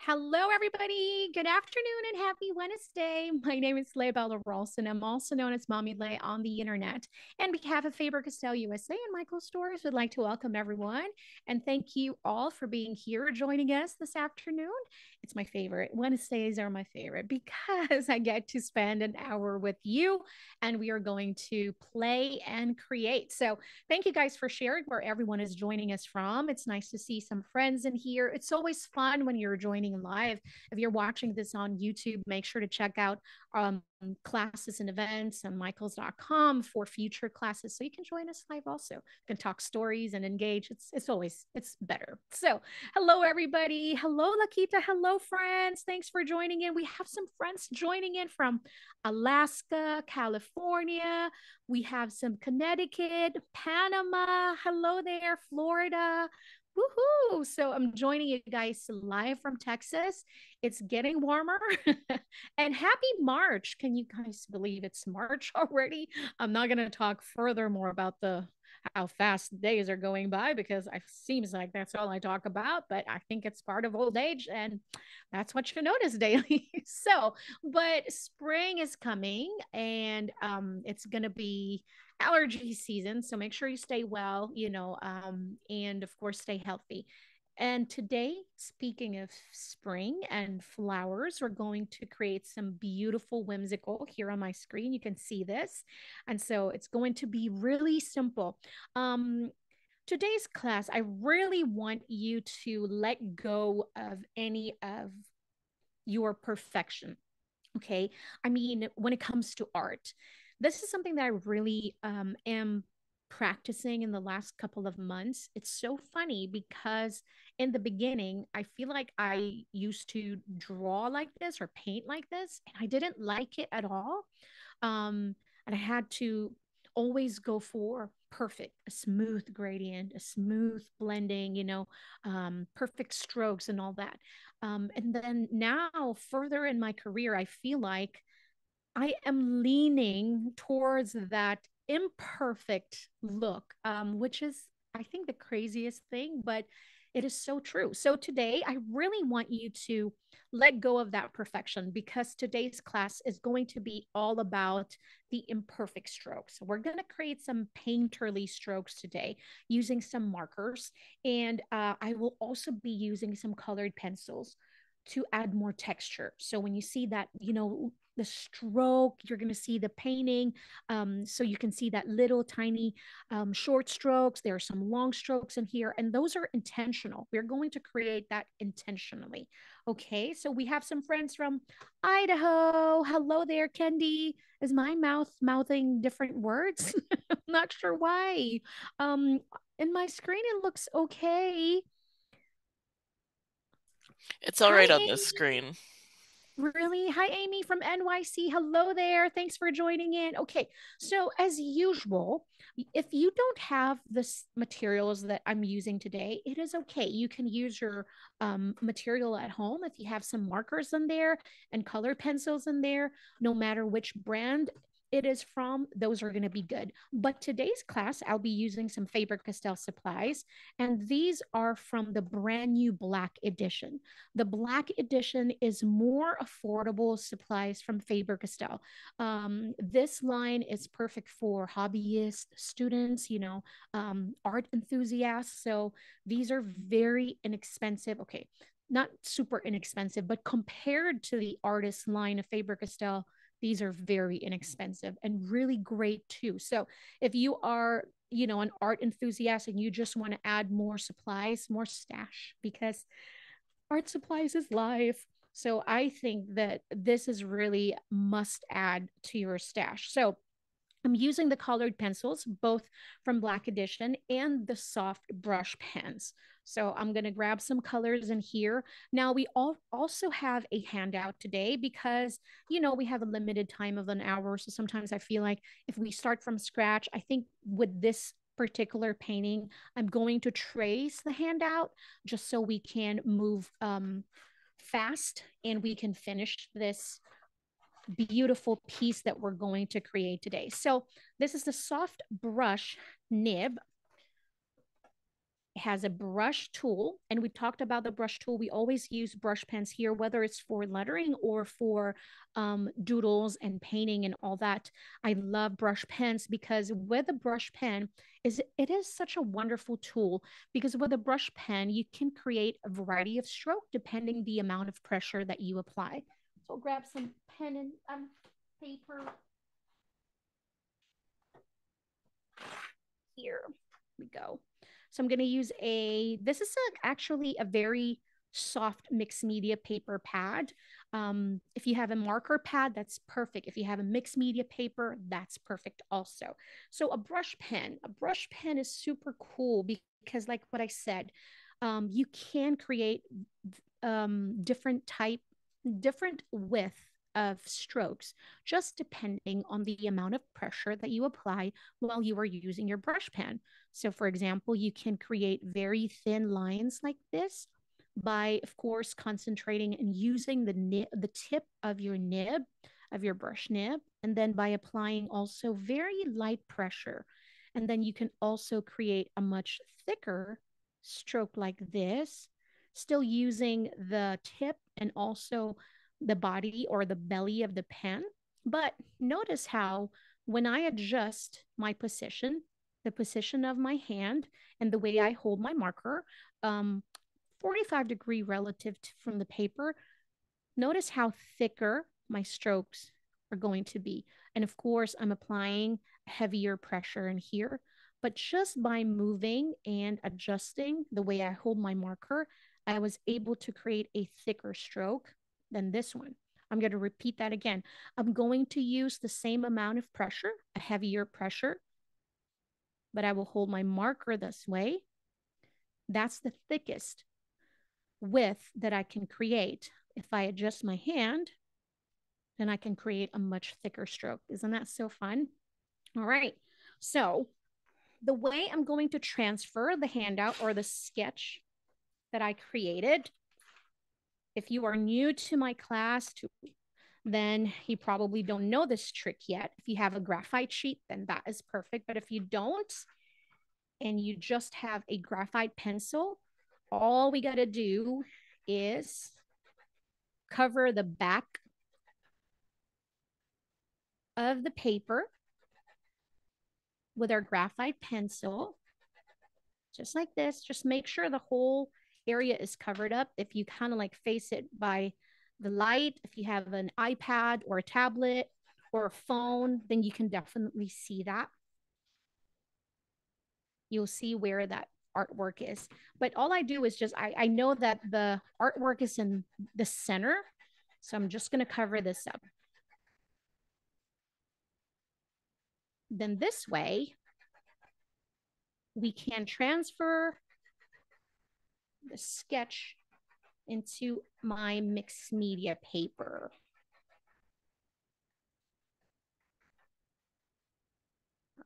Hello, everybody. Good afternoon and happy Wednesday. My name is Leigh Bella Ralston. I'm also known as Mommy Leigh on the internet. And on behalf of Faber-Castell USA and Michael Stores, would like to welcome everyone and thank you all for being here, joining us this afternoon. It's my favorite. Wednesdays are my favorite because I get to spend an hour with you and we are going to play and create. So thank you guys for sharing where everyone is joining us from. It's nice to see some friends in here. It's always fun when you're joining live. If you're watching this on YouTube, make sure to check out classes and events on michaels.com for future classes. So you can join us live also. You can talk stories and engage. It's better. So hello, everybody. Hello, Lakita. Hello, friends. Thanks for joining in. We have some friends joining in from Alaska, California. We have some Connecticut, Panama. Hello there, Florida. Woohoo! So I'm joining you guys live from Texas. It's getting warmer and happy March. Can you guys believe it's March already? I'm not going to talk further more about the how fast the days are going by because it seems like that's all I talk about, but I think it's part of old age and that's what you notice daily. So, but spring is coming and it's going to be allergy season. So make sure you stay well, and of course, stay healthy. And today, speaking of spring and flowers, we're going to create some beautiful whimsical here on my screen. You can see this. And so it's going to be really simple. Today's class, I really want you to let go of any of your perfection. Okay. I mean, when it comes to art, this is something that I really am practicing in the last couple of months. It's so funny because in the beginning, I feel like I used to draw like this or paint like this, and I didn't like it at all. And I had to always go for perfect, a smooth gradient, a smooth blending, perfect strokes and all that. And then now, further in my career, I feel like I am leaning towards that imperfect look, which is, I think, the craziest thing, but it is so true. So today, I really want you to let go of that perfection because today's class is going to be all about the imperfect strokes. We're going to create some painterly strokes today using some markers, and I will also be using some colored pencils to add more texture. So when you see that, the stroke, you're going to see the painting. So you can see that little tiny short strokes. There are some long strokes in here, and those are intentional. We're going to create that intentionally. Okay, so we have some friends from Idaho. Hello there, Kendi. Is my mouth mouthing different words? I'm not sure why. Um, in my screen, it looks okay. It's all Hi, right on this Amy. screen. Really? Hi, Amy from NYC. Hello there. Thanks for joining in. Okay, so as usual, if you don't have the materials that I'm using today, it is okay. You can use your material at home if you have some markers in there and color pencils in there, no matter which brand it is from, those are going to be good. But today's class, I'll be using some Faber-Castell supplies, and these are from the brand new Black Edition. The Black Edition is more affordable supplies from Faber-Castell. This line is perfect for hobbyists, students, art enthusiasts. So these are very inexpensive. Okay, not super inexpensive, but compared to the artist line of Faber-Castell, these are very inexpensive and really great too. So if you are, an art enthusiast and you just want to add more supplies, more stash, because art supplies is life. So I think that this is really must add to your stash. So I'm using the colored pencils, both from Black Edition and the soft brush pens. So I'm going to grab some colors in here. Now we also have a handout today because, we have a limited time of an hour. So sometimes I feel like if we start from scratch, I think with this particular painting, I'm going to trace the handout just so we can move fast and we can finish this beautiful piece that we're going to create today. So this is the soft brush nib. has a brush tool, and we talked about the brush tool. We always use brush pens here, whether it's for lettering or for doodles and painting and all that. I love brush pens because with a brush pen, it is such a wonderful tool, because with a brush pen you can create a variety of stroke depending the amount of pressure that you apply. So I'll grab some pen and paper here. We go. So I'm going to use this is actually a very soft mixed media paper pad. If you have a marker pad, that's perfect. If you have a mixed media paper, that's perfect also. So a brush pen is super cool because like what I said, you can create different width of strokes, just depending on the amount of pressure that you apply while you are using your brush pen. So for example, you can create very thin lines like this by, of course, concentrating and using the tip of your nib, of your brush nib, and then by applying also very light pressure. And then you can also create a much thicker stroke like this, still using the tip and also the body or the belly of the pen. But notice how when I adjust my position, the position of my hand and the way I hold my marker, 45-degree relative from the paper, notice how thicker my strokes are going to be. And of course, I'm applying heavier pressure in here, but just by moving and adjusting the way I hold my marker, I was able to create a thicker stroke than this one. I'm going to repeat that again. I'm going to use the same amount of pressure, a heavier pressure, but I will hold my marker this way. That's the thickest width that I can create. If I adjust my hand, then I can create a much thicker stroke. Isn't that so fun? All right. So the way I'm going to transfer the handout or the sketch that I created, if you are new to my class, then you probably don't know this trick yet. If you have a graphite sheet, then that is perfect. But if you don't, and you just have a graphite pencil, all we got to do is cover the back of the paper with our graphite pencil, just like this. Just make sure the whole area is covered up. If you kind of like face it by the light, if you have an iPad or a tablet or a phone, then you can definitely see that. You'll see where that artwork is. But all I do is just, I know that the artwork is in the center, so I'm just going to cover this up. Then this way, we can transfer the sketch into my mixed media paper.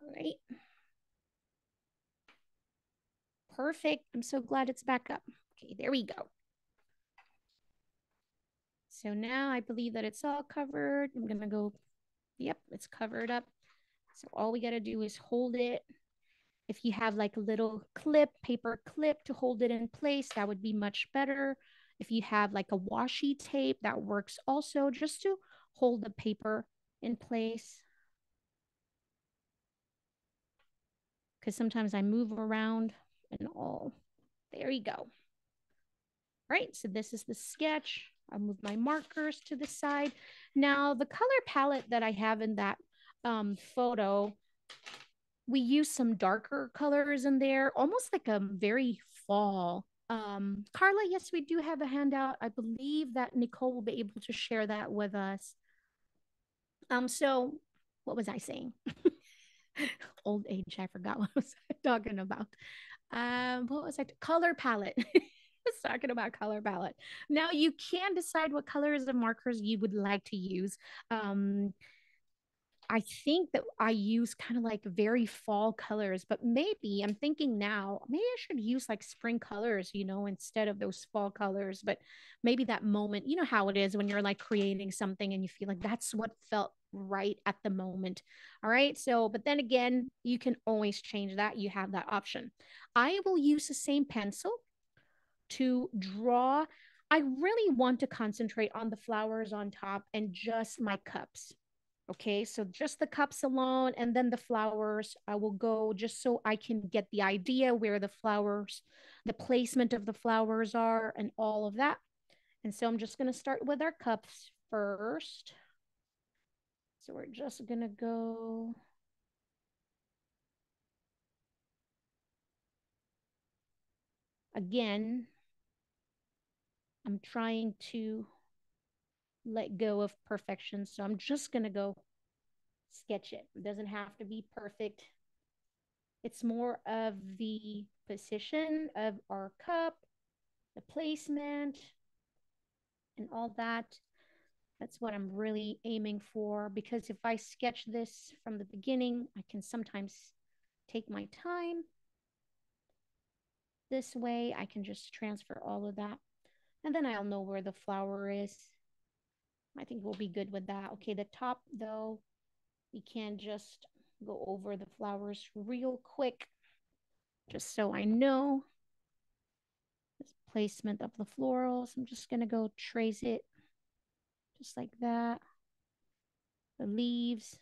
All right. Perfect. I'm so glad it's back up. Okay, there we go. So now I believe that it's all covered. I'm going to go, yep, it's covered up. So all we got to do is hold it. If you have like a little clip, paper clip to hold it in place, that would be much better. If you have like a washi tape, that works also, just to hold the paper in place. Because sometimes I move around and all. There you go. Right, so this is the sketch. I'll move my markers to the side. Now, the color palette that I have in that photo, we use some darker colors in there, almost like a very fall. Carla, yes, we do have a handout. I believe that Nicole will be able to share that with us. So what was I saying? Old age, I forgot what I was talking about. What was I? Color palette. I was talking about color palette. Now you can decide what colors and markers you would like to use. I think that I use kind of like very fall colors, but maybe I'm thinking now, maybe I should use like spring colors, you know, instead of those fall colors. But maybe that moment, you know how it is when you're like creating something and you feel like that's what felt right at the moment. All right. So, but then again, you can always change that. You have that option. I will use the same pencil to draw. I really want to concentrate on the flowers on top and just my cups. Okay, so just the cups alone, and then the flowers, I will go just so I can get the idea where the flowers, the placement of the flowers are, and all of that. And so I'm just going to start with our cups first. So we're just going to go. Again, I'm trying to let go of perfection. So I'm just going to go sketch it. It doesn't have to be perfect. It's more of the position of our cup, the placement, and all that. That's what I'm really aiming for, because if I sketch this from the beginning, I can sometimes take my time. This way, I can just transfer all of that. And then I'll know where the flower is. I think we'll be good with that. Okay, the top though, we can just go over the flowers real quick, just so I know this placement of the florals. I'm just gonna go trace it just like that. The leaves.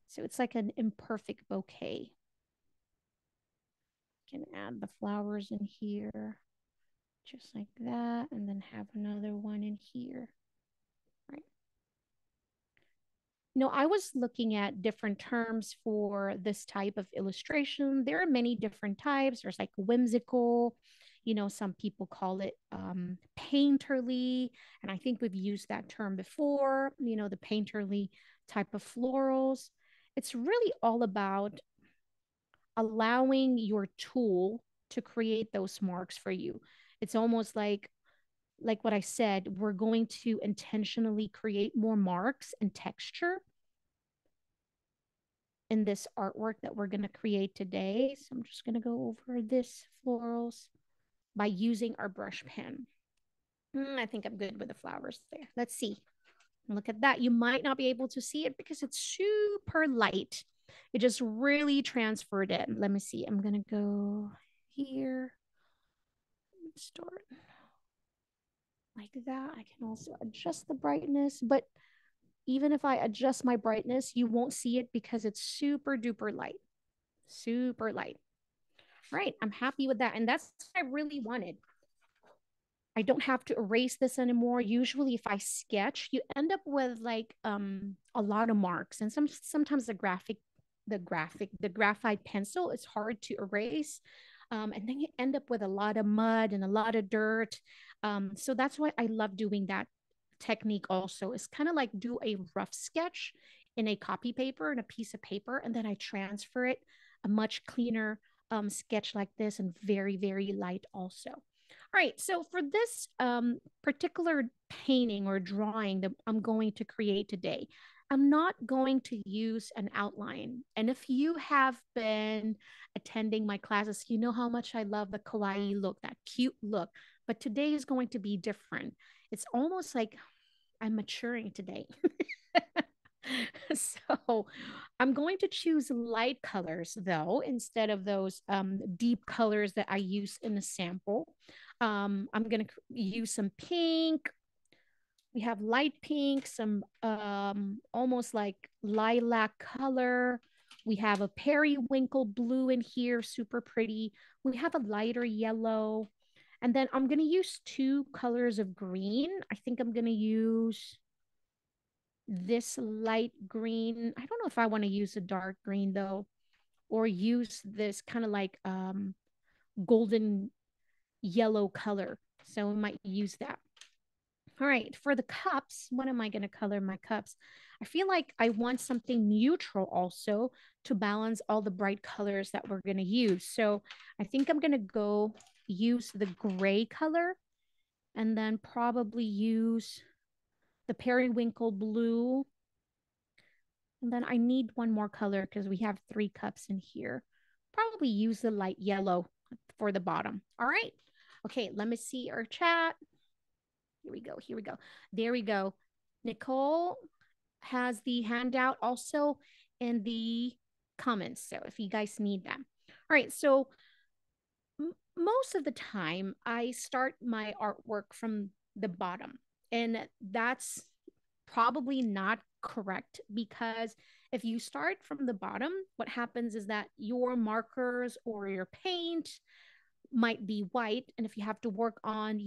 So it's like an imperfect bouquet. Can add the flowers in here, just like that, and then have another one in here. Right. I was looking at different terms for this type of illustration. There are many different types. There's like whimsical, some people call it painterly. And I think we've used that term before, the painterly type of florals. It's really all about allowing your tool to create those marks for you. It's almost like what I said, we're going to intentionally create more marks and texture in this artwork that we're going to create today. So I'm just going to go over this florals by using our brush pen. I think I'm good with the flowers there. Let's see. Look at that. You might not be able to see it because it's super light. It just really transferred in. Let me see. I'm going to go here. Start like that. I can also adjust the brightness, but even if I adjust my brightness, you won't see it because it's super duper light. Super light. Right. I'm happy with that. And that's what I really wanted. I don't have to erase this anymore. Usually if I sketch, you end up with like a lot of marks. And sometimes the graphite pencil is hard to erase. And then you end up with a lot of mud and a lot of dirt. So that's why I love doing that technique also. It's kind of like do a rough sketch in a copy paper and a piece of paper, and then I transfer it a much cleaner sketch like this, and very, very light also. All right, so for this particular painting or drawing that I'm going to create today, I'm not going to use an outline. And if you have been attending my classes, you know how much I love the kawaii look, that cute look. But today is going to be different. It's almost like I'm maturing today. So I'm going to choose light colors though, instead of those deep colors that I use in the sample. I'm going to use some pink. We have light pink, some almost like lilac color. We have a periwinkle blue in here, super pretty. We have a lighter yellow. And then I'm going to use two colors of green. I think I'm going to use this light green. I don't know if I want to use a dark green though, or use this kind of like golden yellow color. So we might use that. All right, for the cups, what am I going to color my cups? I feel like I want something neutral also to balance all the bright colors that we're going to use. So I think I'm going to go use the gray color, and then probably use the periwinkle blue. And then I need one more color because we have 3 cups in here. Probably use the light yellow for the bottom. All right. Okay, let me see our chat. Here we go. Here we go. There we go. Nicole has the handout also in the comments. So if you guys need them. All right. So most of the time, I start my artwork from the bottom. And that's probably not correct because if you start from the bottom, what happens is that your markers or your paint might be white. And if you have to work on,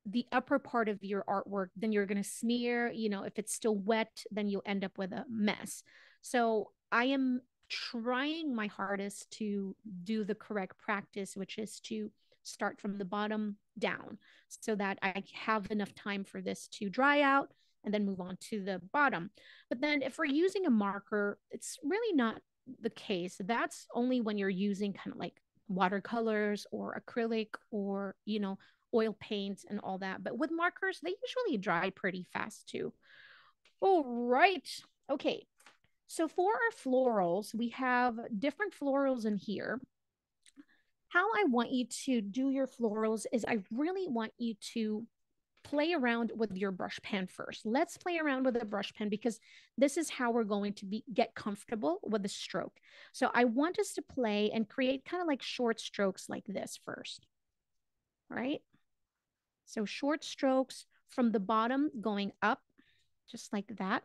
the upper part of your artwork, then you're going to smear, if it's still wet, then you'll end up with a mess. So I am trying my hardest to do the correct practice, which is to start from the bottom down so that I have enough time for this to dry out and then move on to the bottom. But then if we're using a marker, it's really not the case. That's only when you're using kind of like watercolors or acrylic or, oil paints and all that. But with markers, they usually dry pretty fast too. All right. Okay. So for our florals, we have different florals in here. How I want you to do your florals is I really want you to play around with your brush pen first. Let's play around with the brush pen because this is how we're going to get comfortable with the stroke. So I want us to play and create kind of like short strokes like this first. All right. So short strokes from the bottom going up, just like that.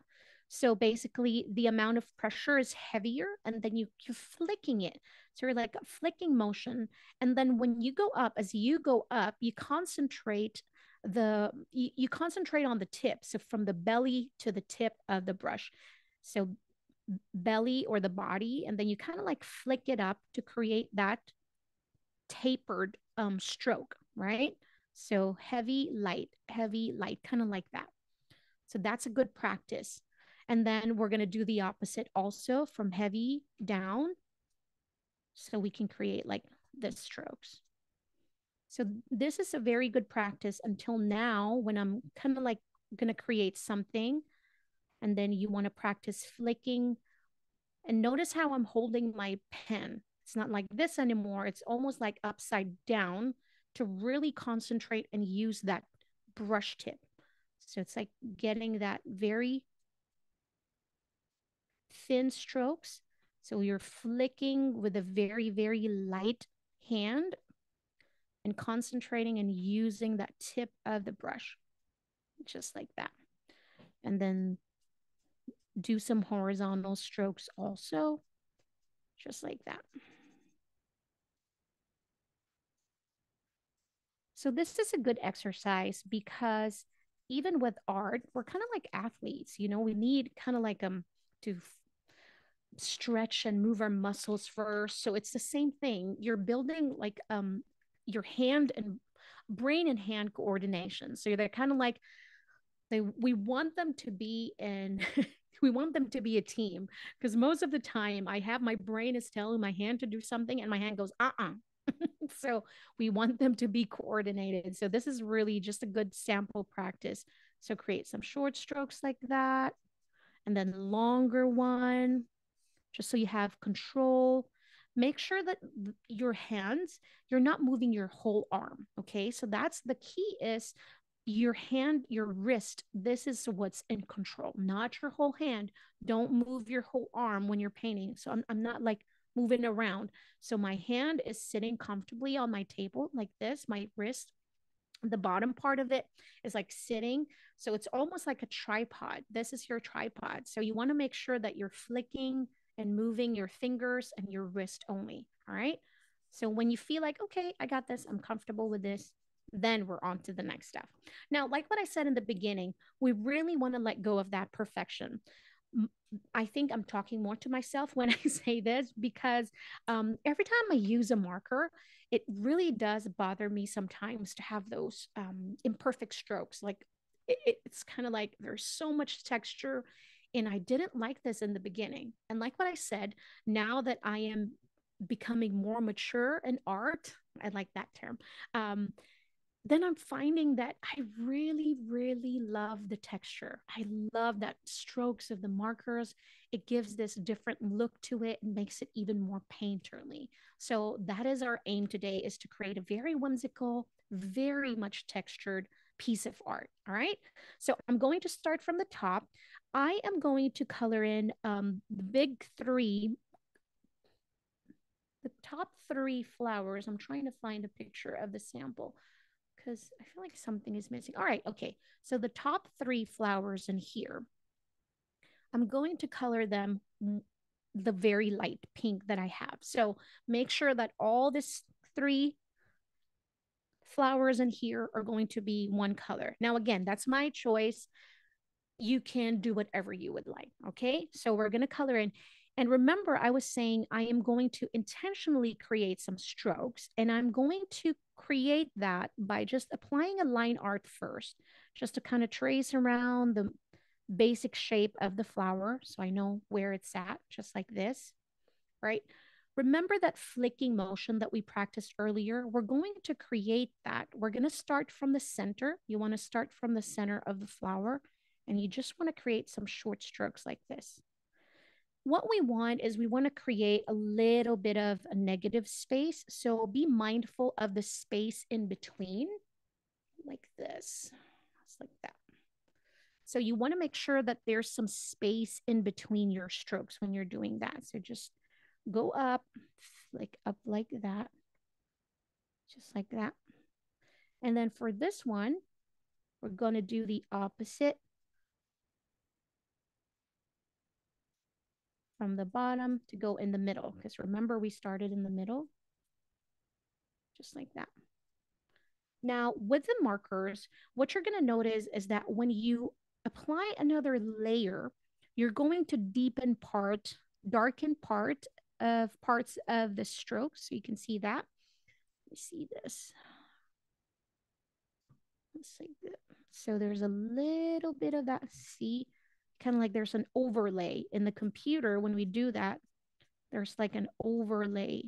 So basically the amount of pressure is heavier and then you're flicking it. So you're like a flicking motion. And then when you go up, as you go up, you concentrate you concentrate on the tip. So from the belly to the tip of the brush. So belly or the body, and then you kind of like flick it up to create that tapered stroke, right? So heavy, light, kind of like that. So that's a good practice. And then we're going to do the opposite also from heavy down. So we can create like this strokes. So this is a very good practice until now when I'm kind of like going to create something. And then you want to practice flicking. And notice how I'm holding my pen. It's not like this anymore. It's almost like upside down to really concentrate and use that brush tip. So it's like getting that very thin strokes. So you're flicking with a very, very light hand and concentrating and using that tip of the brush, just like that. And then do some horizontal strokes also, just like that. So this is a good exercise because even with art, we're kind of like athletes, we need kind of like to stretch and move our muscles first. So it's the same thing. You're building like your hand and brain and hand coordination. So they're kind of like we want them to be in we want them to be a team because most of the time I have my brain is telling my hand to do something and my hand goes so we want them to be coordinated. So this is really just a good sample practice. So create some short strokes like that and then longer one just so you have control. Make sure that your hands, you're not moving your whole arm. Okay. So that's the key is your hand, your wrist. This is what's in control, not your whole hand. Don't move your whole arm when you're painting. So I'm not like moving around. So my hand is sitting comfortably on my table like this, my wrist. The bottom part of it is like sitting. So it's almost like a tripod. This is your tripod. So you want to make sure that you're flicking and moving your fingers and your wrist only. All right. So when you feel like, okay, I got this, I'm comfortable with this, then we're on to the next step. Now, like what I said in the beginning, we really want to let go of that perfection. I think I'm talking more to myself when I say this because every time I use a marker, it really does bother me sometimes to have those imperfect strokes. Like it's kind of like there's so much texture. And I didn't like this in the beginning. And like what I said, now that I am becoming more mature in art, I like that term. then I'm finding that I really, really love the texture. I love that strokes of the markers. It gives this different look to it and makes it even more painterly. So that is our aim today, is to create a very whimsical, very much textured piece of art. All right. So I'm going to start from the top. I am going to color in the big three, the top three flowers. I'm trying to find a picture of the sample because I feel like something is missing. All right, okay. So the top three flowers in here, I'm going to color them the very light pink that I have. So make sure that all this three flowers in here are going to be one color. Now, again, that's my choice. You can do whatever you would like. Okay. So we're going to color in. And remember, I was saying I am going to intentionally create some strokes, and I'm going to create that by just applying a line art first, just to kind of trace around the basic shape of the flower. So I know where it's at, just like this, right? Remember that flicking motion that we practiced earlier? We're going to create that. We're going to start from the center. You want to start from the center of the flower, and you just want to create some short strokes like this. What we want is we want to create a little bit of a negative space. So be mindful of the space in between, like this. It's like that. So you want to make sure that there's some space in between your strokes when you're doing that. So just go up like that, just like that. And then for this one, we're going to do the opposite from the bottom to go in the middle. Because remember, we started in the middle, just like that. Now, with the markers, what you're going to notice is that when you apply another layer, you're going to deepen part, darken parts of the stroke. So you can see that. Let me see this. Let's see that. So there's a little bit of that. See, kind of like there's an overlay in the computer. When we do that, there's like an overlay.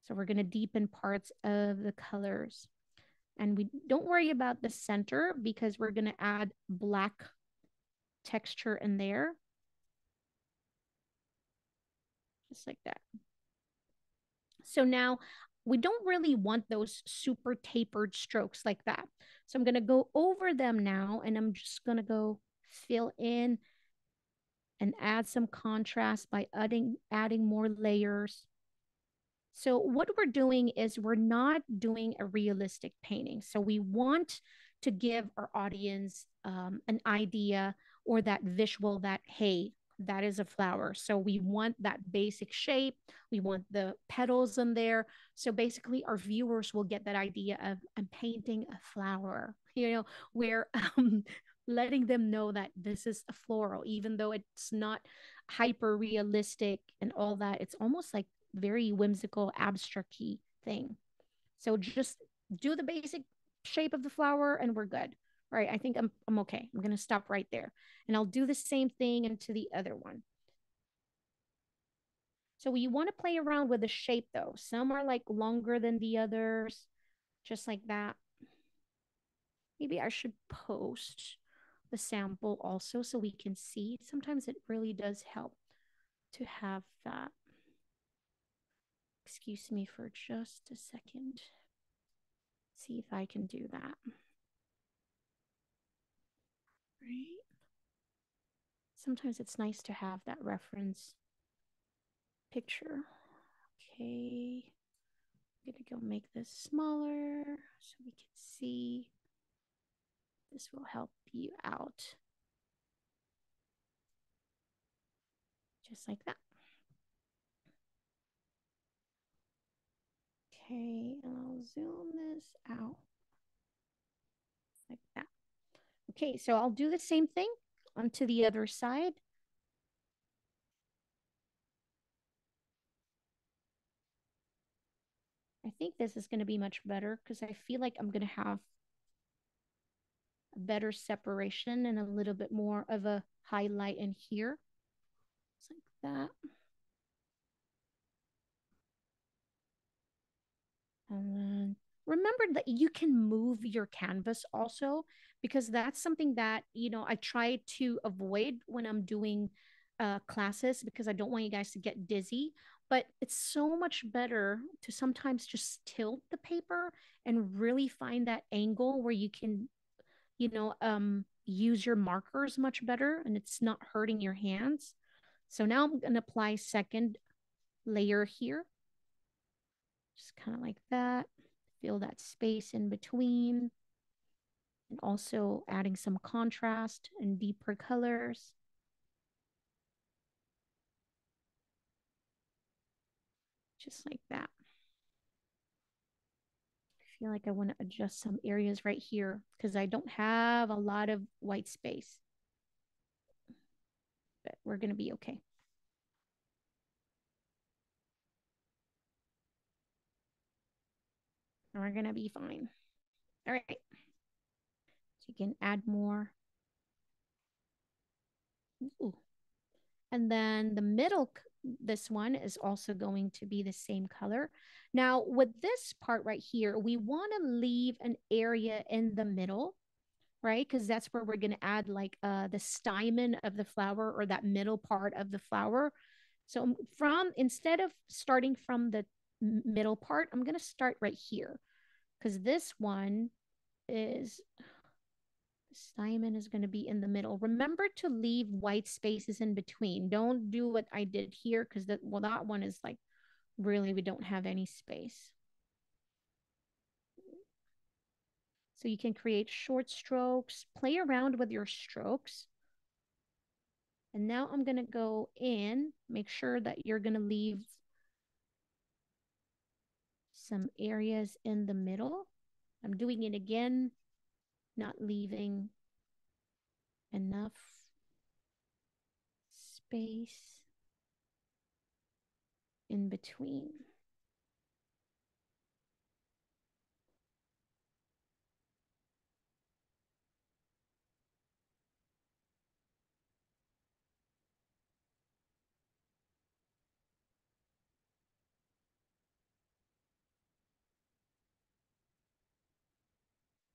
So we're going to deepen parts of the colors. And we don't worry about the center because we're going to add black texture in there. Just like that. So now we don't really want those super tapered strokes like that. So I'm going to go over them now, and I'm just going to go fill in and add some contrast by adding more layers. So what we're doing is we're not doing a realistic painting. So we want to give our audience an idea or that visual that, hey, that is a flower. So we want that basic shape. We want the petals in there. So basically our viewers will get that idea of, I'm painting a flower, we're letting them know that this is a floral, even though it's not hyper realistic and all that. It's almost like very whimsical, abstract thing. So just do the basic shape of the flower and we're good. All right, I think I'm okay. I'm gonna stop right there. And I'll do the same thing into the other one. So you want to play around with the shape though. Some are like longer than the others, just like that. Maybe I should post the sample also so we can see. Sometimes it really does help to have that. Excuse me for just a second. See if I can do that. Right? Sometimes it's nice to have that reference picture. Okay. I'm going to go make this smaller so we can see. This will help you out. Just like that. Okay, and I'll zoom this out. Like that. Okay, so I'll do the same thing onto the other side. I think this is going to be much better because I feel like I'm going to have a better separation and a little bit more of a highlight in here. Just like that. And then remember that you can move your canvas also, because that's something that, I try to avoid when I'm doing classes, because I don't want you guys to get dizzy. But it's so much better to sometimes just tilt the paper and really find that angle where you can, use your markers much better and it's not hurting your hands. So now I'm going to apply second layer here, just kind of like that. Feel that space in between, and also adding some contrast and deeper colors. Just like that. I feel like I want to adjust some areas right here because I don't have a lot of white space, but we're going to be okay. We're going to be fine. All right. So you can add more. Ooh. And then the middle, this one is also going to be the same color. Now with this part right here, we want to leave an area in the middle, right? Because that's where we're going to add like the stamen of the flower, or that middle part of the flower. So instead of starting from the middle part, I'm going to start right here, because this one is, Simon is going to be in the middle. Remember to leave white spaces in between. Don't do what I did here, because that one is like, really, we don't have any space. So you can create short strokes, play around with your strokes. And now I'm going to go in, make sure that you're going to leave some areas in the middle. I'm doing it again, not leaving enough space in between.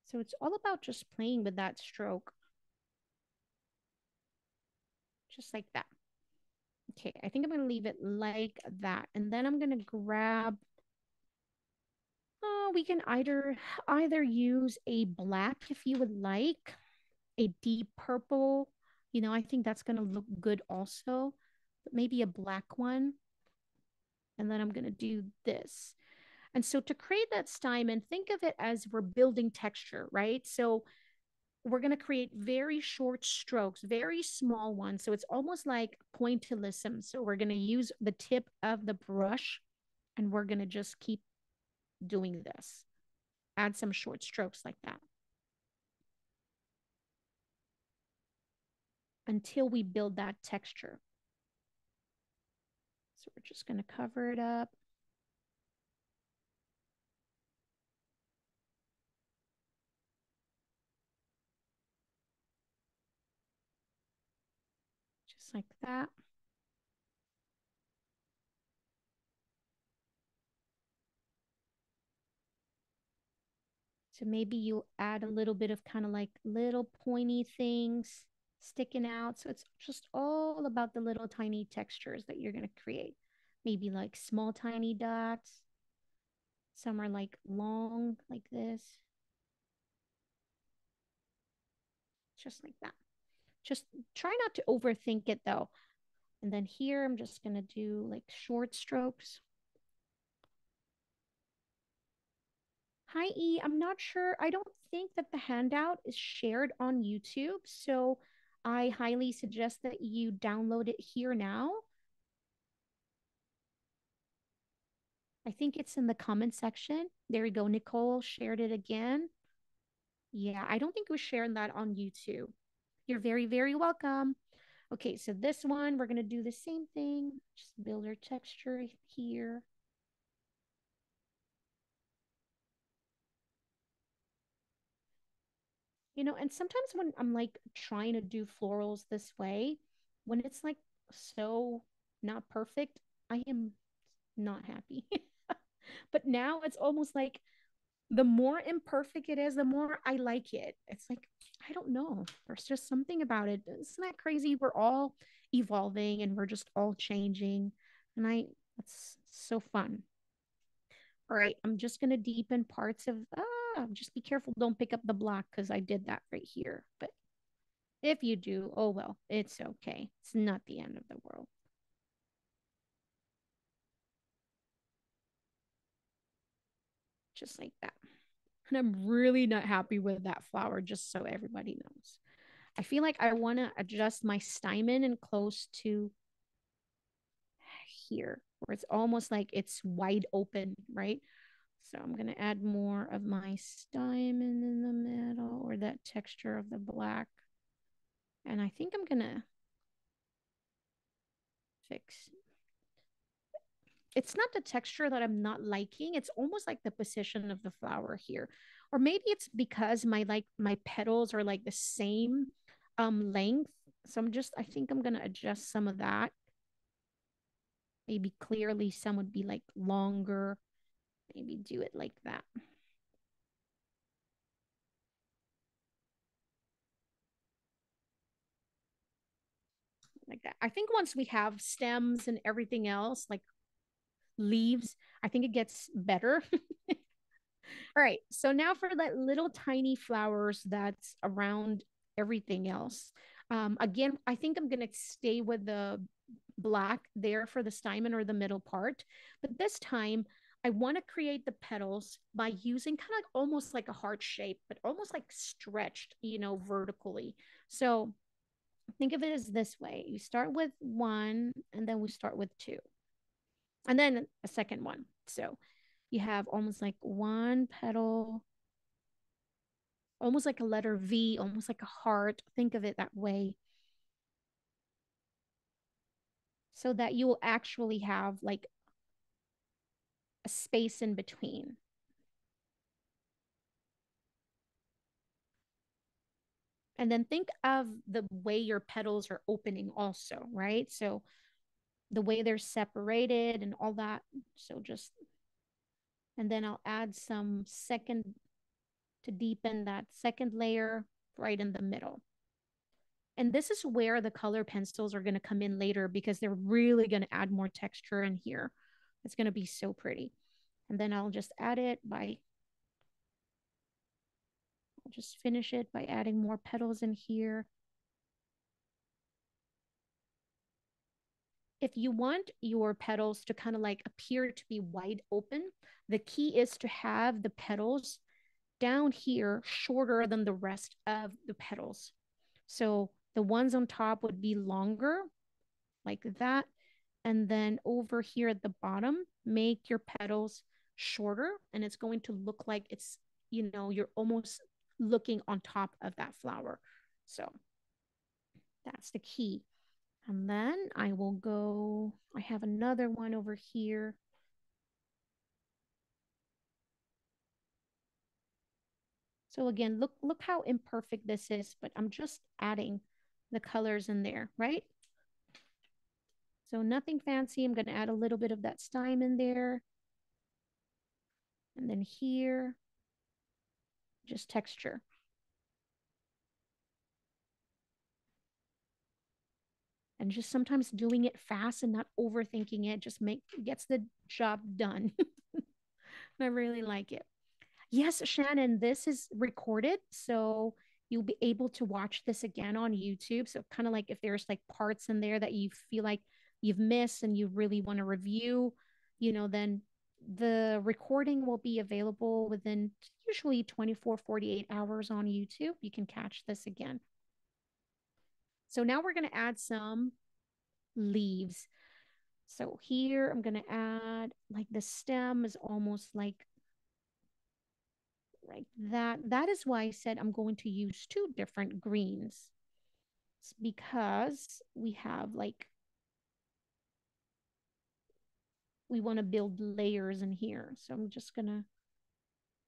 So it's all about just playing with that stroke, just like that. Okay, I think I'm going to leave it like that. And then I'm going to grab, we can either use a black if you would like, a deep purple. I think that's going to look good also, but maybe a black one. And then I'm going to do this. And so to create that stymon, think of it as we're building texture, right? So we're going to create very short strokes, very small ones. So it's almost like pointillism. So we're going to use the tip of the brush, and we're going to just keep doing this. Add some short strokes like that until we build that texture. So we're just going to cover it up. Just like that. So maybe you'll add a little bit of kind of like little pointy things sticking out. So it's just all about the little tiny textures that you're going to create. Maybe like small tiny dots. Some are like long like this. Just like that. Just try not to overthink it though. And then here I'm just going to do like short strokes. Hi, E. I'm not sure. I don't think that the handout is shared on YouTube. So I highly suggest that you download it here now. I think it's in the comment section. There we go. Nicole shared it again. Yeah, I don't think we shared that on YouTube. You're very, very welcome. Okay, so this one, we're going to do the same thing. Just build our texture here. And sometimes when I'm like trying to do florals this way, when it's like so not perfect, I am not happy. But now it's almost like the more imperfect it is, the more I like it. It's like, I don't know. There's just something about it. Isn't that crazy? We're all evolving and we're just all changing. And that's so fun. All right, I'm just going to deepen parts of, just be careful. Don't pick up the block because I did that right here. But if you do, oh well, it's okay. It's not the end of the world. Just like that. And I'm really not happy with that flower, just so everybody knows. I feel like I want to adjust my stymon and close to here, where it's almost like it's wide open, right? So I'm going to add more of my stymon in the middle, or that texture of the black. And I think I'm going to fix. It's not the texture that I'm not liking. It's almost like the position of the flower here. Or maybe it's because my petals are like the same length. So I think I'm gonna adjust some of that. Maybe clearly some would be like longer. Maybe do it like that. Like that. I think once we have stems and everything else, like leaves, I think it gets better. All right. So now for that little tiny flowers that's around everything else. Again, I think I'm going to stay with the black there for the stamen or the middle part. But this time, I want to create the petals by using kind of like almost like a heart shape, but almost like stretched, vertically. So think of it as this way. You start with one, and then we start with two, and then a second one. So you have almost like one petal, almost like a letter V, almost like a heart. Think of it that way. So that you will actually have like a space in between. And then think of the way your petals are opening also, right? So the way they're separated and all that. So and then I'll add some second to deepen that second layer right in the middle. And this is where the color pencils are going to come in later because they're really going to add more texture in here. It's going to be so pretty. And then I'll just add it by, I'll just finish it by adding more petals in here. If you want your petals to kind of like appear to be wide open, the key is to have the petals down here shorter than the rest of the petals. So the ones on top would be longer like that. And then over here at the bottom, make your petals shorter, and it's going to look like you're almost looking on top of that flower. So that's the key. And then I have another one over here. So again, look how imperfect this is, but I'm just adding the colors in there, right? So nothing fancy. I'm going to add a little bit of that stime in there. And then here, just texture. And just sometimes doing it fast and not overthinking it gets the job done. I really like it. Yes, Shannon, this is recorded, so you'll be able to watch this again on YouTube. So kind of like if there's like parts in there that you feel like you've missed and you really want to review, then the recording will be available within usually 24, 48 hours on YouTube. You can catch this again. So now we're going to add some leaves. So here I'm going to add like the stem is almost like that. That is why I said I'm going to use two different greens. It's because we want to build layers in here. So I'm just going to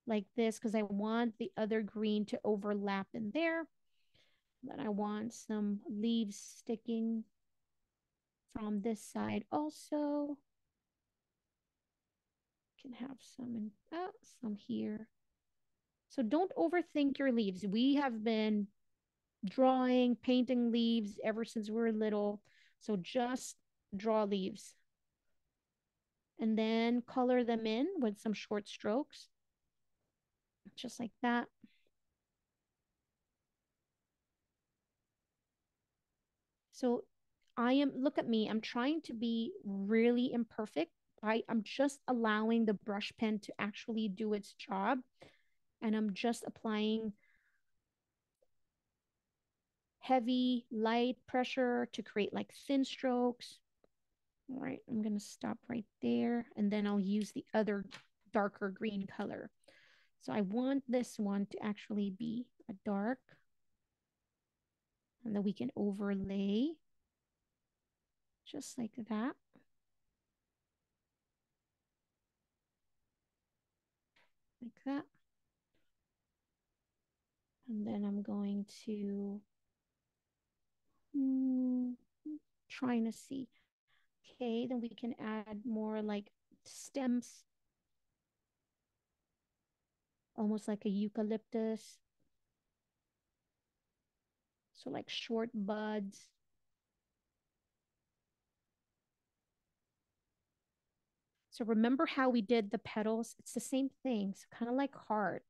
like this because I want the other green to overlap in there. Then I want some leaves sticking from this side also. Can have some here. So don't overthink your leaves. We have been drawing, painting leaves ever since we were little. So just draw leaves and then color them in with some short strokes, just like that. So look at me, I'm trying to be really imperfect. I'm just allowing the brush pen to actually do its job. And I'm just applying heavy, light pressure to create like thin strokes. All right, I'm going to stop right there. And then I'll use the other darker green color. So I want this one to actually be a dark. And then we can overlay just like that. Like that. And then I'm going to trying to see. Okay, then we can add more like stems, almost like a eucalyptus. So like short buds. So remember how we did the petals? It's the same thing. So kind of like heart.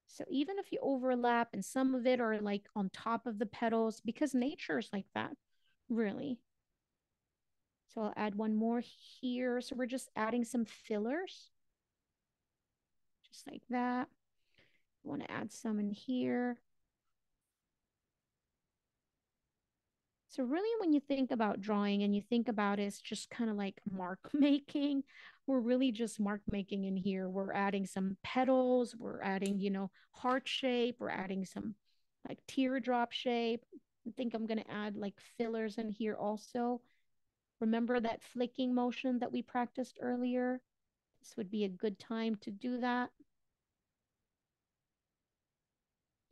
So even if you overlap and some of it are like on top of the petals, because nature is like that, really. So I'll add one more here. So we're just adding some fillers, just like that. I want to add some in here. So really when you think about drawing and you think about it, it's just kind of like mark making. We're really just mark making in here. We're adding some petals, we're adding, heart shape, we're adding some like teardrop shape. I think I'm going to add like fillers in here also. Remember that flicking motion that we practiced earlier? This would be a good time to do that.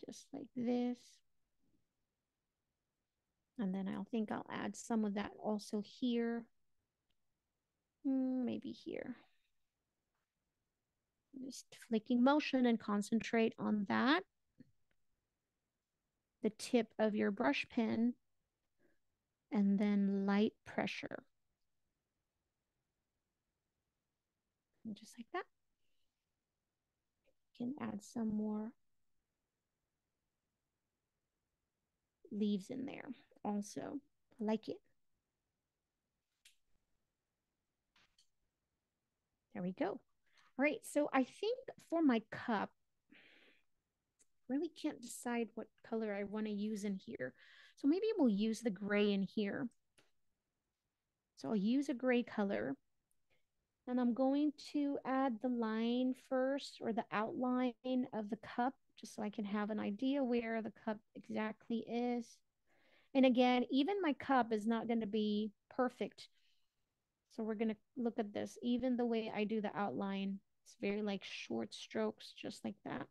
Just like this. And then I'll add some of that also here. Maybe here. Just flicking motion and concentrate on that. The tip of your brush pen and then light pressure. And just like that. You can add some more leaves in there also. I like it. There we go. All right, so I think for my cup, really can't decide what color I want to use in here. So maybe we'll use the gray in here. So I'll use a gray color. And I'm going to add the line first, or the outline of the cup, just so I can have an idea where the cup exactly is. And again, even my cup is not going to be perfect. So we're going to look at this. Even the way I do the outline, it's very like short strokes, just like that.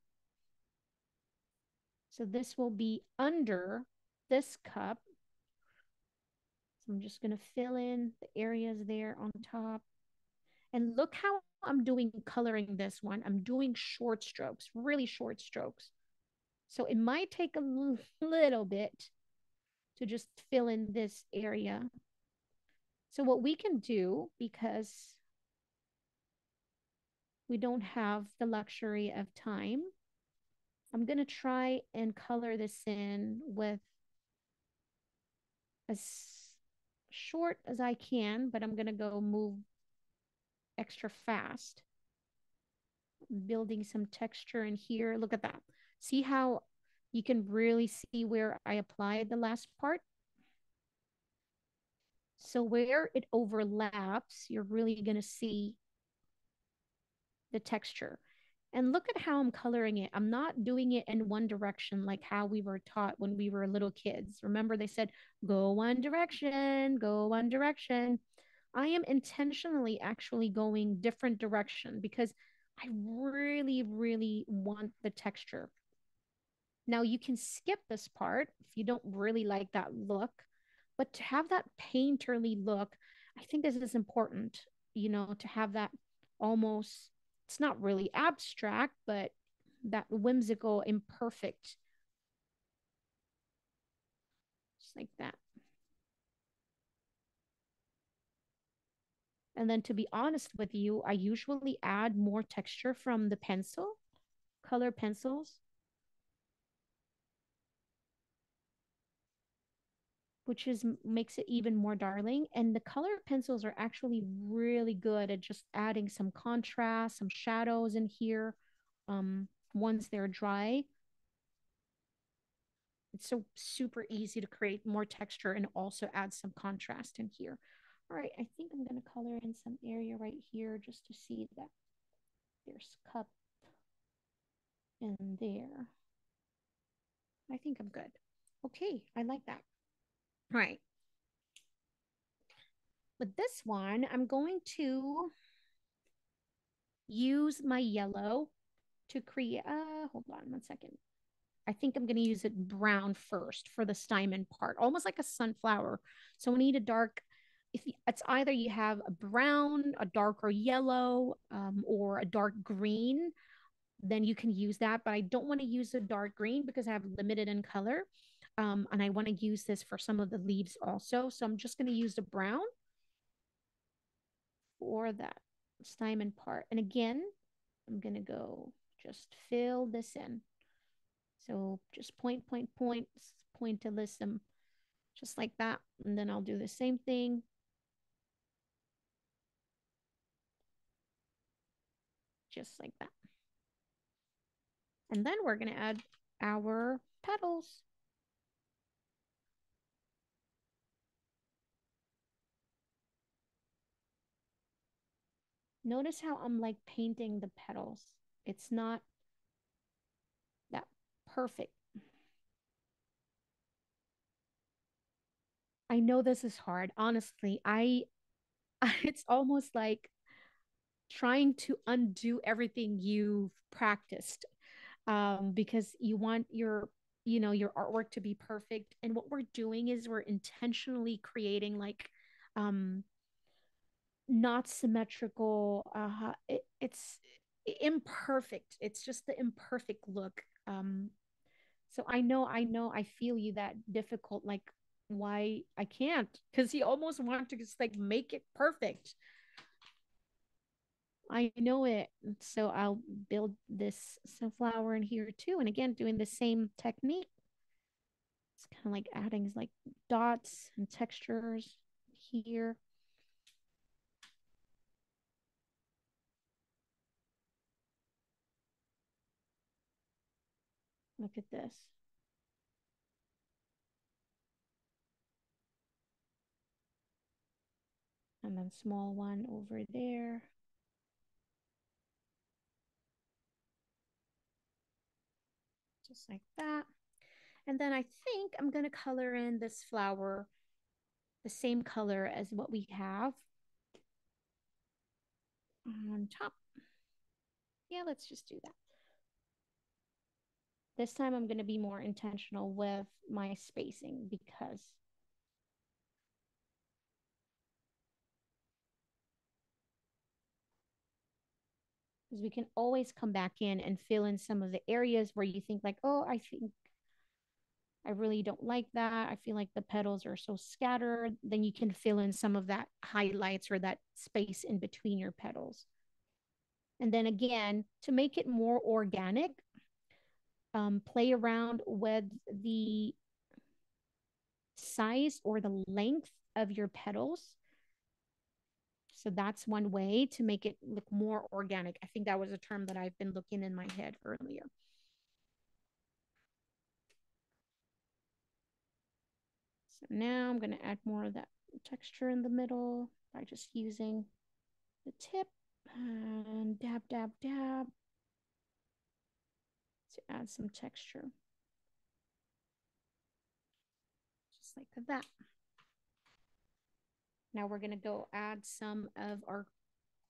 So this will be under this cup. So I'm just going to fill in the areas there on top. And look how I'm doing coloring this one. I'm doing short strokes, really short strokes. So it might take a little bit to just fill in this area. So what we can do, because we don't have the luxury of time, I'm going to try and color this in with as short as I can, but I'm going to go move extra fast. Building some texture in here. Look at that. See how you can really see where I applied the last part? So where it overlaps, you're really going to see the texture. And look at how I'm coloring it. I'm not doing it in one direction like how we were taught when we were little kids. Remember, they said, go one direction, go one direction. I am intentionally actually going different direction because I really, really want the texture. Now you can skip this part if you don't really like that look, but to have that painterly look, I think this is important, to have that almost, it's not really abstract, but that whimsical, imperfect, just like that. And then to be honest with you, I usually add more texture from the pencil, color pencils, which is makes it even more darling. And the color pencils are actually really good at just adding some contrast, some shadows in here. Once they're dry, it's so super easy to create more texture and also add some contrast in here. All right, I think I'm going to color in some area right here just to see that there's cup in there. I think I'm good. Okay, I like that. All right. With this one, I'm going to use my yellow to create, hold on one second. I think I'm going to use it brown first for the stymon part, almost like a sunflower. So we need a dark, if it's either you have a brown, a darker yellow, or a dark green, then you can use that. But I don't want to use a dark green because I have limited in color. And I want to use this for some of the leaves also. So I'm just going to use the brown for that stymon part. And again, I'm going to go just fill this in. So just point, point, point, pointillism, just like that. And then I'll do the same thing. Just like that. And then we're going to add our petals. Notice how I'm like painting the petals. It's not that perfect. I know this is hard. Honestly, I it's almost like trying to undo everything you've practiced, because you want your, you know, your artwork to be perfect. And what we're doing is we're intentionally creating like not symmetrical, it's imperfect, it's just the imperfect look. So I know I feel you, that difficult, like why I can't, because he almost want to just like make it perfect. I know it. So I'll build this sunflower in here too. And again, doing the same technique. It's kind of like adding like dots and textures here. Look at this. And then small one over there. Just like that. And then I think I'm going to color in this flower the same color as what we have on top. Yeah, let's just do that. This time I'm going to be more intentional with my spacing because we can always come back in and fill in some of the areas where you think like, oh, I think I really don't like that. I feel like the petals are so scattered. Then you can fill in some of that highlights or that space in between your petals. And then again, to make it more organic, play around with the size or the length of your petals. So that's one way to make it look more organic. I think that was a term that I've been looking in my head earlier. So now I'm going to add more of that texture in the middle by just using the tip and dab, dab, dab to add some texture. Just like that. Now we're going to go add some of our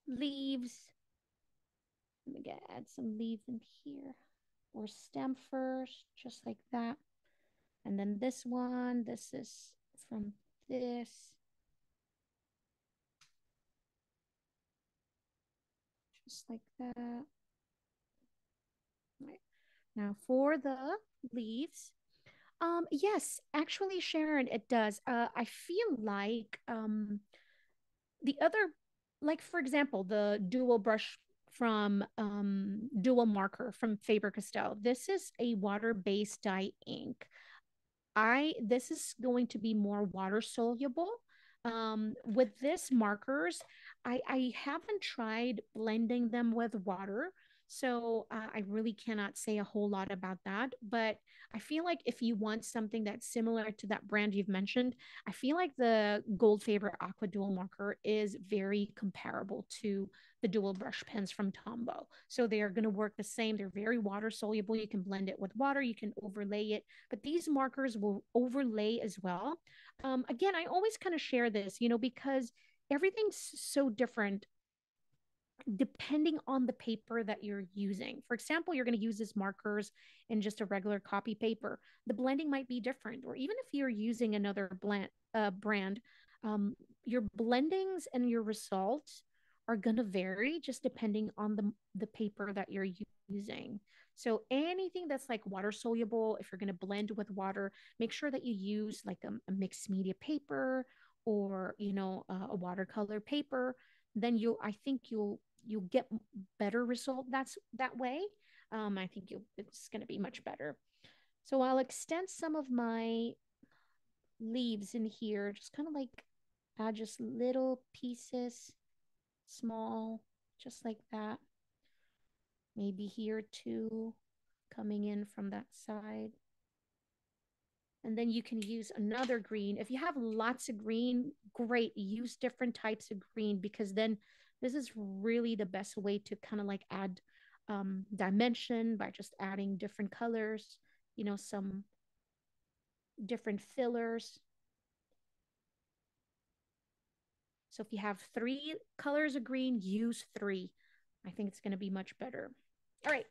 leaves. Let me add some leaves in here, or stem first, just like that. And then this one, this is from this. just like that. Right. Now for the leaves, yes, actually, Sharon, it does. I feel like the other, like for example, the dual brush from dual marker from Faber-Castell. This is a water-based dye ink. I This is going to be more water soluble. With this markers, I haven't tried blending them with water, so I really cannot say a whole lot about that. But I feel like if you want something that's similar to that brand you've mentioned, I feel like the Gold Faber Aqua Dual Marker is very comparable to the dual brush pens from Tombow. So they are going to work the same. They're very water soluble. You can blend it with water, you can overlay it, but these markers will overlay as well. Again, I always kind of share this, because everything's so different depending on the paper that you're using. For example, you're going to use these markers in just a regular copy paper. The blending might be different, or even if you're using another brand, um, your blendings and your results are going to vary just depending on the paper that you're using. So anything that's like water soluble, if you're going to blend with water, make sure that you use like a mixed media paper, or a watercolor paper. Then I think you'll get better result that way. I think it's going to be much better. So I'll extend some of my leaves in here, just kind of like add just little pieces, small, just like that. Maybe here too, coming in from that side. And then you can use another green. If you have lots of green, great. Use different types of green, because then this is really the best way to kind of like add dimension by just adding different colors, some different fillers. So if you have 3 colors of green, use 3. I think it's going to be much better. All right.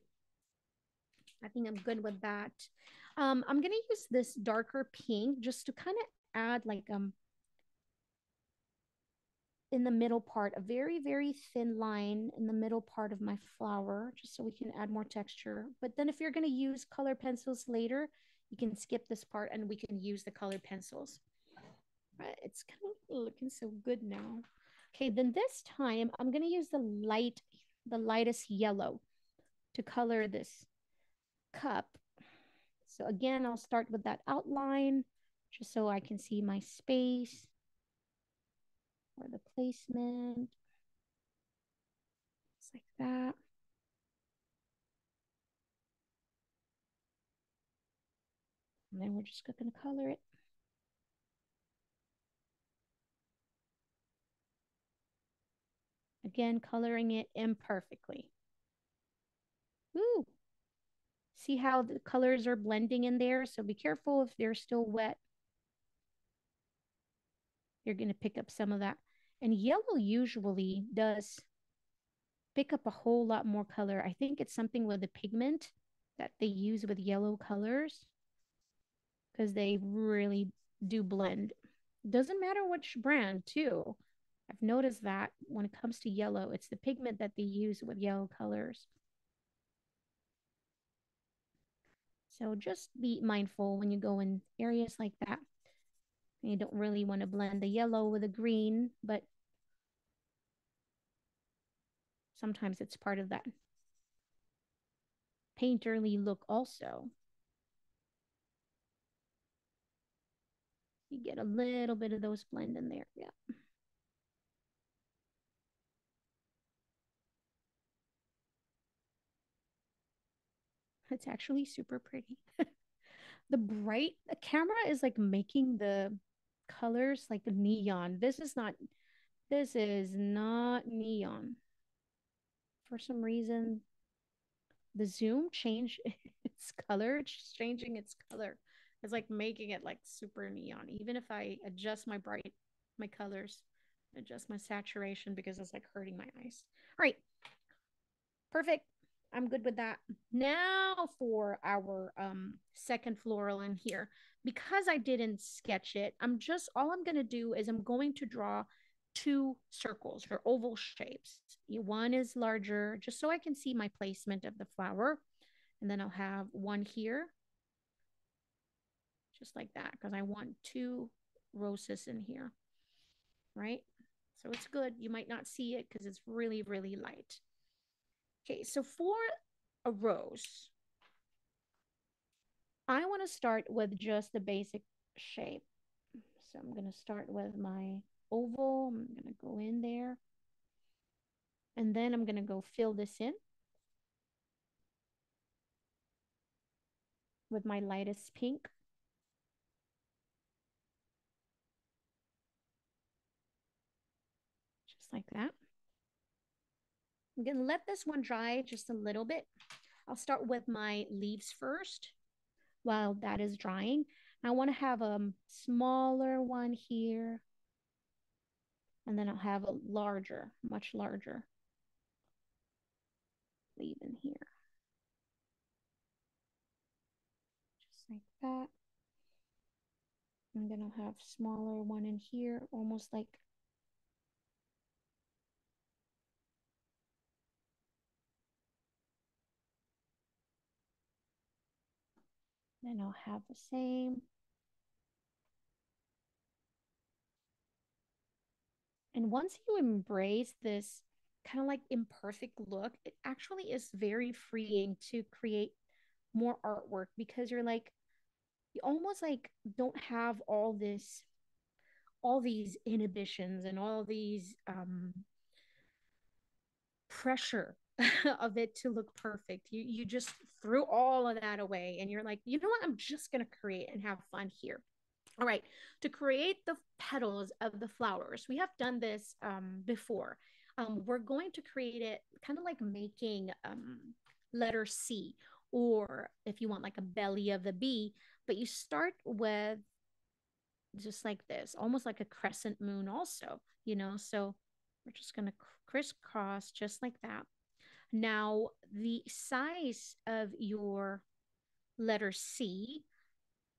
I think I'm good with that. I'm going to use this darker pink just to kind of add like in the middle part, a very, very thin line in the middle part of my flower, just so we can add more texture. But then if you're going to use color pencils later, you can skip this part and we can use the colored pencils. It's kind of looking so good now. Okay, then this time I'm going to use the lightest yellow to color this cup. So again, I'll start with that outline just so I can see my space or the placement. Just like that. And then we're just going to color it. Again, coloring it imperfectly. Ooh. See how the colors are blending in there? So be careful if they're still wet. You're going to pick up some of that. And yellow usually does pick up a whole lot more color. I think it's something with the pigment that they use with yellow colors, because they really do blend. Doesn't matter which brand, too. I've noticed that when it comes to yellow, it's the pigment that they use with yellow colors. So just be mindful when you go in areas like that. You don't really want to blend the yellow with the green, but sometimes it's part of that painterly look also. You get a little bit of those blend in there. Yeah. It's actually super pretty. The camera is like making the colors like neon. This is not neon. For some reason, the zoom changed its color. It's changing its color. It's like making it like super neon. Even if I adjust my colors, adjust my saturation, because it's like hurting my eyes. All right, perfect. I'm good with that. Now for our second floral in here. Because I didn't sketch it, all I'm gonna do is I'm going to draw two circles or oval shapes. One is larger, just so I can see my placement of the flower. And then I'll have one here, just like that, because I want two roses in here, right? So it's good. You might not see it because it's really, really light. Okay, so for a rose, I want to start with just the basic shape. So I'm going to start with my oval. I'm going to go in there. And then I'm going to go fill this in with my lightest pink. Just like that. I'm going to let this one dry just a little bit. I'll start with my leaves first while that is drying. I want to have a smaller one here. And then I'll have a larger, much larger leaf in here. Just like that. And then I'll have smaller one in here, almost like then I'll have the same. And once you embrace this kind of like imperfect look, it actually is very freeing to create more artwork because you're like, you almost like don't have all these inhibitions and all these pressure of it to look perfect. You just threw all of that away and you're like, you know what? I'm just gonna create and have fun here. All right, to create the petals of the flowers, we have done this before. We're going to create it kind of like making letter C, or if you want like a belly of the bee, but you start with just like this, almost like a crescent moon also, you know, so we're just going to crisscross just like that. Now, the size of your letter C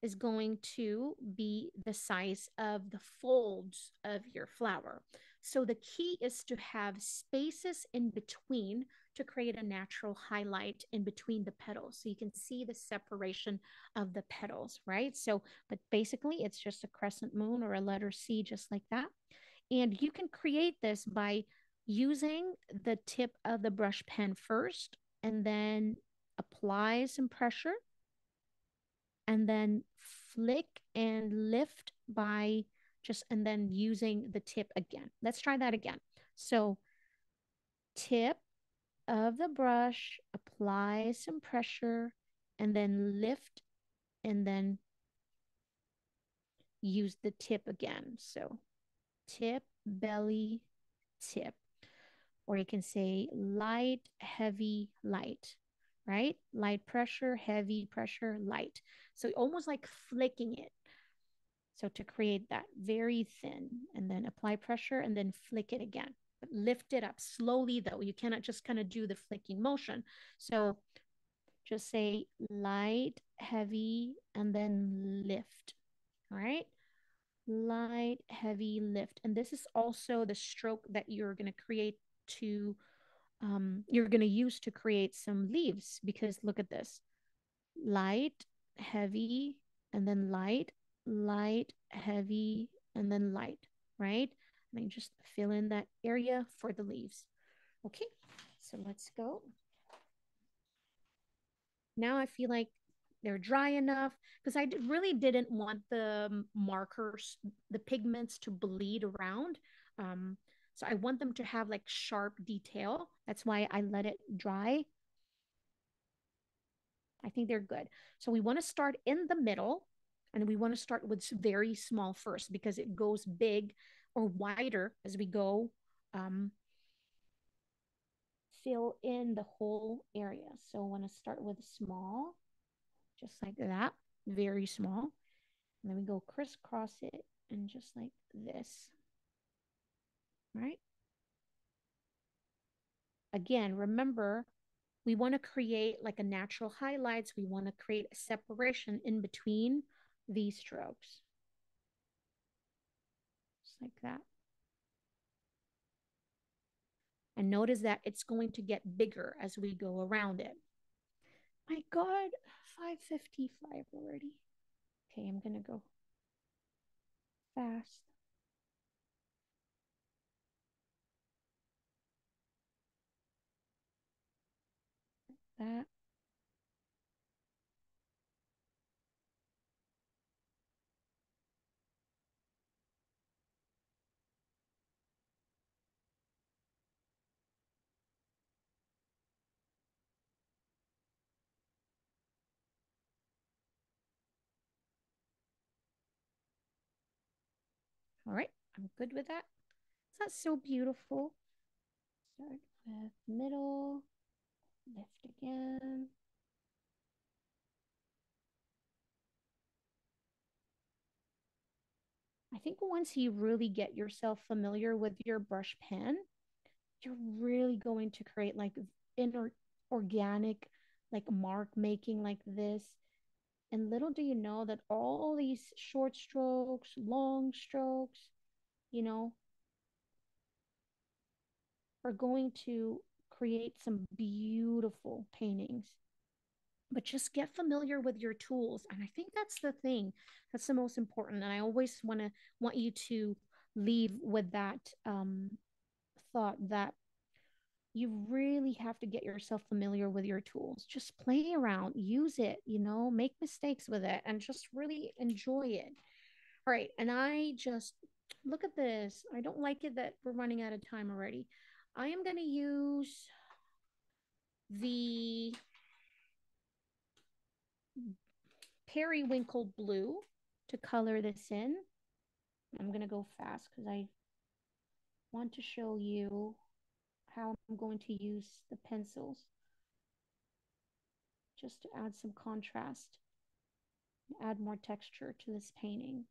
is going to be the size of the folds of your flower. So the key is to have spaces in between to create a natural highlight in between the petals. So you can see the separation of the petals, right? So, but basically it's just a crescent moon or a letter C, just like that. And you can create this by using the tip of the brush pen first and then apply some pressure and then flick and lift by just, and then using the tip again. Let's try that again. So tip of the brush, apply some pressure, and then lift, and then use the tip again. So tip, belly, tip. Or you can say light, heavy, light, right? Light pressure, heavy pressure, light. So almost like flicking it. So to create that very thin, and then apply pressure and then flick it again. But lift it up slowly though. You cannot just kind of do the flicking motion. So just say light, heavy, and then lift. All right. Light, heavy, lift. And this is also the stroke that you're going to create to, you're going to use to create some leaves, because look at this. Light, heavy, and then light, light, heavy, and then light, right? And then just fill in that area for the leaves. Okay, so let's go. Now I feel like they're dry enough because I really didn't want the markers, the pigments to bleed around. So I want them to have like sharp detail. That's why I let it dry. I think they're good. So we want to start in the middle, and we want to start with very small first because it goes big or wider as we go. Fill in the whole area. So I want to start with small, just like that, very small. And then we go crisscross it and just like this, right? Again, remember, we want to create like a natural highlights. We want to create a separation in between these strokes. Just like that. And notice that it's going to get bigger as we go around it. My God, 5:55 already. Okay, I'm gonna go fast. That. All right, I'm good with that. That's so beautiful. Start with middle, lift again. I think once you really get yourself familiar with your brush pen, you're really going to create like inner organic, like mark making like this. And little do you know that all these short strokes, long strokes, you know, are going to create some beautiful paintings. But just get familiar with your tools. And I think that's the thing that's the most important. And I always want you to leave with that thought that you really have to get yourself familiar with your tools. Just play around, use it, make mistakes with it, and just really enjoy it. All right. And I just look at this. I don't like it that we're running out of time already. I am going to use the periwinkle blue to color this in. I'm going to go fast because I want to show you how I'm going to use the pencils just to add some contrast, add more texture to this painting.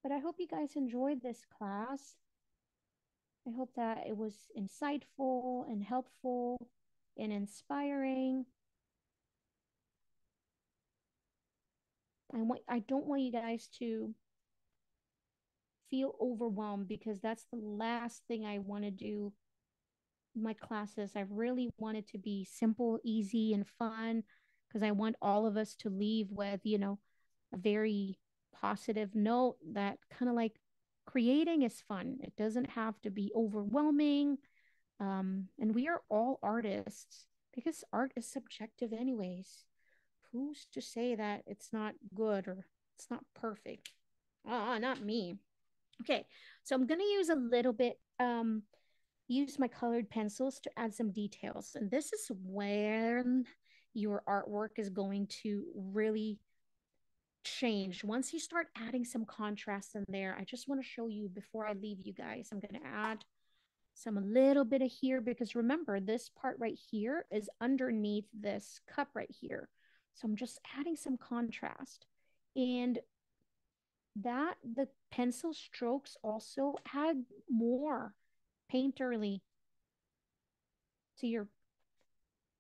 But I hope you guys enjoyed this class. I hope that it was insightful and helpful and inspiring. I don't want you guys to feel overwhelmed because that's the last thing I want to do in my classes. I really want it to be simple, easy, and fun because I want all of us to leave with, a very positive note that kind of like creating is fun. It doesn't have to be overwhelming. And we are all artists because art is subjective, anyways. Who's to say that it's not good or it's not perfect? Not me. Okay, so I'm gonna use a little bit, use my colored pencils to add some details. And this is when your artwork is going to really change. Once you start adding some contrast in there, I just want to show you before I leave you guys, I'm going to add some a little bit of here because remember this part right here is underneath this cup right here. So I'm just adding some contrast. And that the pencil strokes also add more painterly to your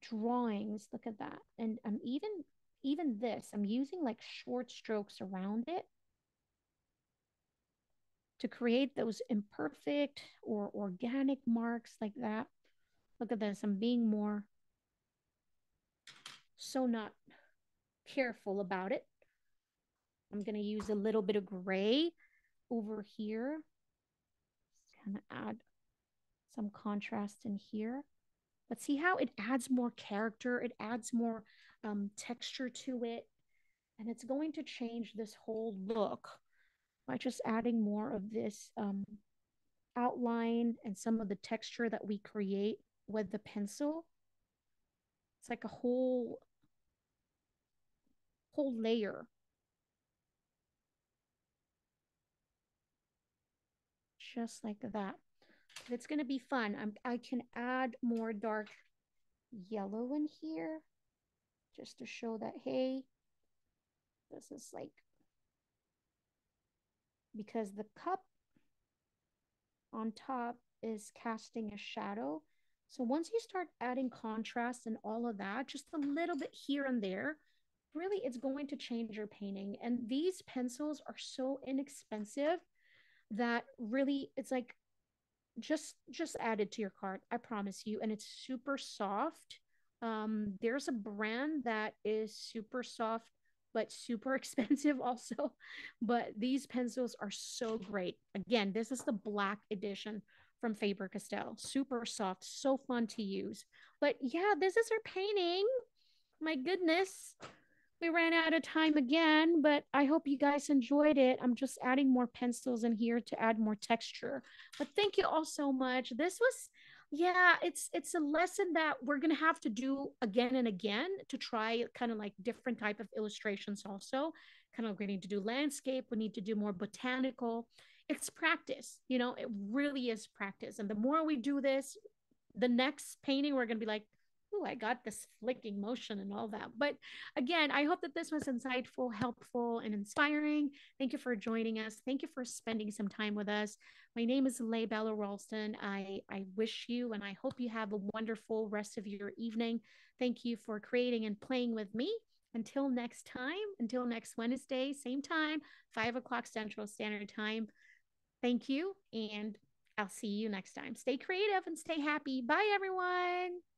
drawings. Look at that. And I'm even this, I'm using like short strokes around it to create those imperfect or organic marks like that. Look at this. I'm being more so not careful about it. I'm going to use a little bit of gray over here. Kind of add some contrast in here. But see how it adds more character, it adds more texture to it. And it's going to change this whole look by just adding more of this outline and some of the texture that we create with the pencil. It's like a whole layer. Just like that. It's going to be fun. I can add more dark yellow in here just to show that, hey, this is like, because the cup on top is casting a shadow. So once you start adding contrast and all of that, just a little bit here and there, really it's going to change your painting. And these pencils are so inexpensive that really it's like just add it to your cart. I promise you. And it's super soft. There's a brand that is super soft but super expensive also. But these pencils are so great. Again, this is the black edition from Faber-Castell. Super soft, so fun to use. But yeah, this is our painting. My goodness, we ran out of time again, but I hope you guys enjoyed it. I'm just adding more pencils in here to add more texture. But thank you all so much. This was, yeah, it's a lesson that we're gonna have to do again and again to try kind of like different type of illustrations also. Kind of we need to do landscape, we need to do more botanical. It's practice, you know, it really is practice. And the more we do this, the next painting we're gonna be like, oh, I got this flicking motion and all that. But again, I hope that this was insightful, helpful, and inspiring. Thank you for joining us. Thank you for spending some time with us. My name is Leigh Bella Ralston. I wish you and I hope you have a wonderful rest of your evening. Thank you for creating and playing with me. Until next time, until next Wednesday, same time, 5 o'clock Central Standard Time. Thank you, and I'll see you next time. Stay creative and stay happy. Bye, everyone.